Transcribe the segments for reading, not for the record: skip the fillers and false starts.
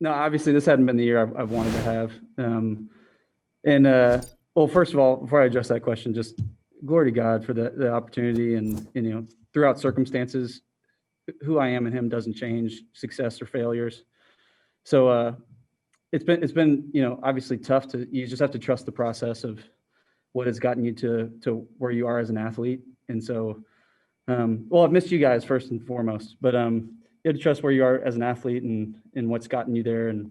No, obviously this hadn't been the year I've wanted to have. Well, first of all, before I address that question, just glory to God for the opportunity, and throughout circumstances, who I am in Him doesn't change, success or failures. So it's been obviously tough you just have to trust the process of what has gotten you to where you are as an athlete. And so, well, I've missed you guys first and foremost, but you have to trust where you are as an athlete and what's gotten you there, and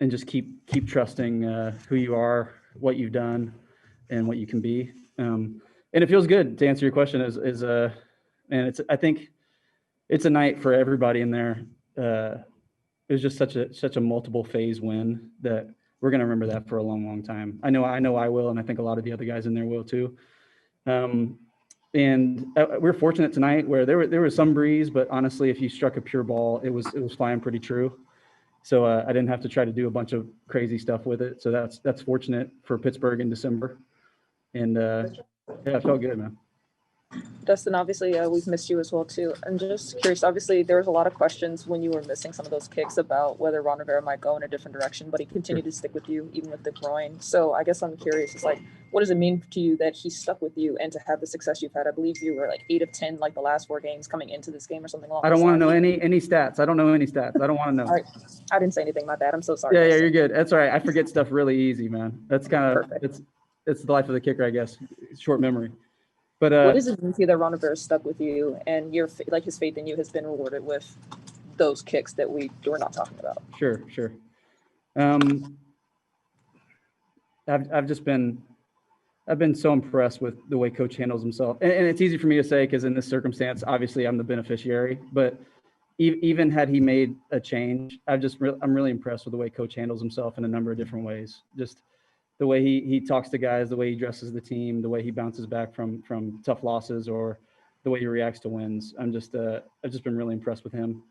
just keep trusting who you are, what you've done, and what you can be. And it feels good to answer your question. And I think it's a night for everybody in there. It was just such a multiple phase win that we're going to remember that for a long, long time. I know I will, and I think a lot of the other guys in there will too. And we're fortunate tonight where there was some breeze, but honestly, if you struck a pure ball, it was flying pretty true. So I didn't have to try to do a bunch of crazy stuff with it. So that's fortunate for Pittsburgh in December. And yeah, it felt good, man. Dustin, obviously, we've missed you as well, too. I'm just curious. Obviously, there was a lot of questions when you were missing some of those kicks about whether Ron Rivera might go in a different direction, but he continued to stick with you, even with the groin. So I guess I'm curious. It's like, what does it mean to you that he stuck with you and to have the success you've had? I believe you were like 8 of 10, like the last 4 games coming into this game or something along I don't want to know any stats. I don't know any stats. I don't want to know. All right. I didn't say anything. My bad. I'm so sorry. Yeah, you're good. That's all right. I forget stuff really easy, man. That's kind of, it's the life of the kicker, I guess. Short memory. But what does it mean to you that Ron Rivera stuck with you and his faith in you has been rewarded with those kicks that we're not talking about? Sure. I've been so impressed with the way Coach handles himself, and it's easy for me to say because in this circumstance, obviously I'm the beneficiary. But even had he made a change, I'm really impressed with the way Coach handles himself in a number of different ways. Just the way he talks to guys, the way he dresses the team, the way he bounces back from tough losses, or the way he reacts to wins. I've just been really impressed with him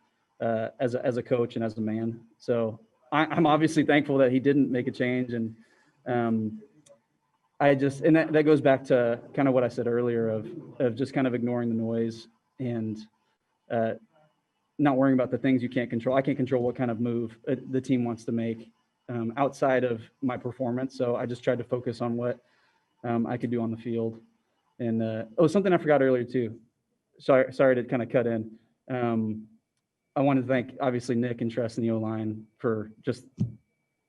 as a coach and as a man. So I'm obviously thankful that he didn't make a change, and that goes back to kind of what I said earlier of just kind of ignoring the noise and not worrying about the things you can't control. I can't control what kind of move the team wants to make outside of my performance. So I just tried to focus on what I could do on the field. And something I forgot earlier too. Sorry to kind of cut in. I wanted to thank obviously Nick and Tress and the O-line for just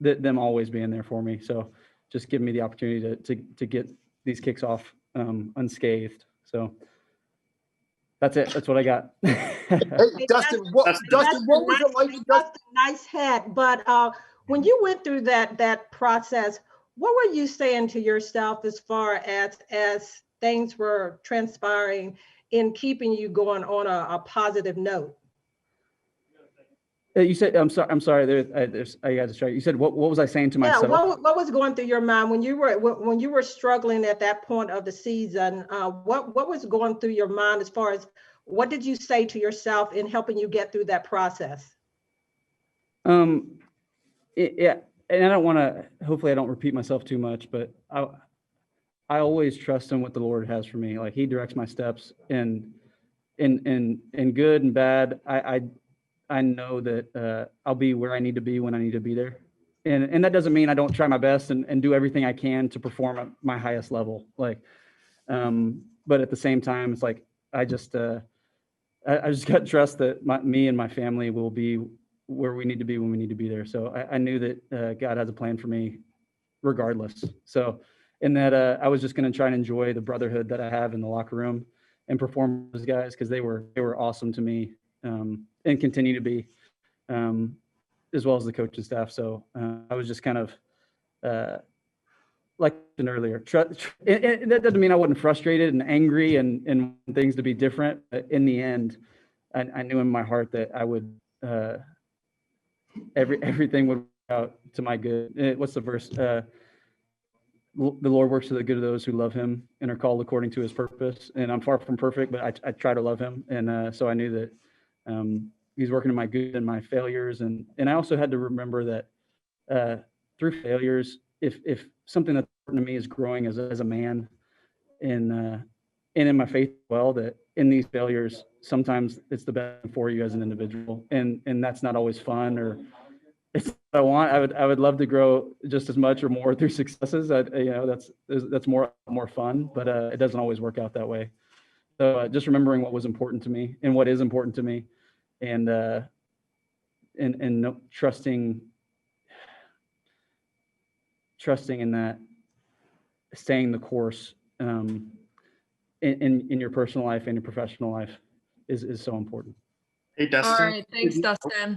them always being there for me. So just giving me the opportunity to get these kicks off unscathed. So that's it. That's what I got. Hey, Dustin, what was it like? Dustin, nice hat. But when you went through that process, what were you saying to yourself as far as things were transpiring in keeping you going on a positive note? You said, I'm sorry. I got distracted. You said, what was I saying to myself? Yeah, what was going through your mind when you were struggling at that point of the season? What was going through your mind as far as what did you say to yourself in helping you get through that process? Yeah, and I don't want to. Hopefully, I don't repeat myself too much, but I always trust in what the Lord has for me. Like He directs my steps, and in good and bad. I know that I'll be where I need to be when I need to be there. And that doesn't mean I don't try my best and do everything I can to perform at my highest level. But at the same time, it's like, I just got to trust that me and my family will be where we need to be when we need to be there. So I knew that God has a plan for me regardless. So in that I was just going to try and enjoy the brotherhood that I have in the locker room and perform with those guys because they were awesome to me. And continue to be, as well as the coaching staff. So I was just kind of, like I mentioned earlier, and that doesn't mean I wasn't frustrated and angry and things to be different. But in the end, I knew in my heart that I would, everything would work out to my good. What's the verse? The Lord works to the good of those who love Him and are called according to His purpose. And I'm far from perfect, but I try to love Him. And so I knew that He's working in my good and my failures. And I also had to remember that through failures, if something that's important to me is growing as a man and in my faith as well, that in these failures, sometimes it's the best for you as an individual, and that's not always fun, or it's what I want. I would love to grow just as much or more through successes. That's more fun, but it doesn't always work out that way. So just remembering what was important to me and what is important to me, and trusting in that, staying the course in your personal life and your professional life is so important. Hey, Dustin. All right. Thanks, Dustin.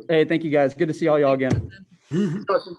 Hey, thank you guys. Good to see all y'all again. Dustin,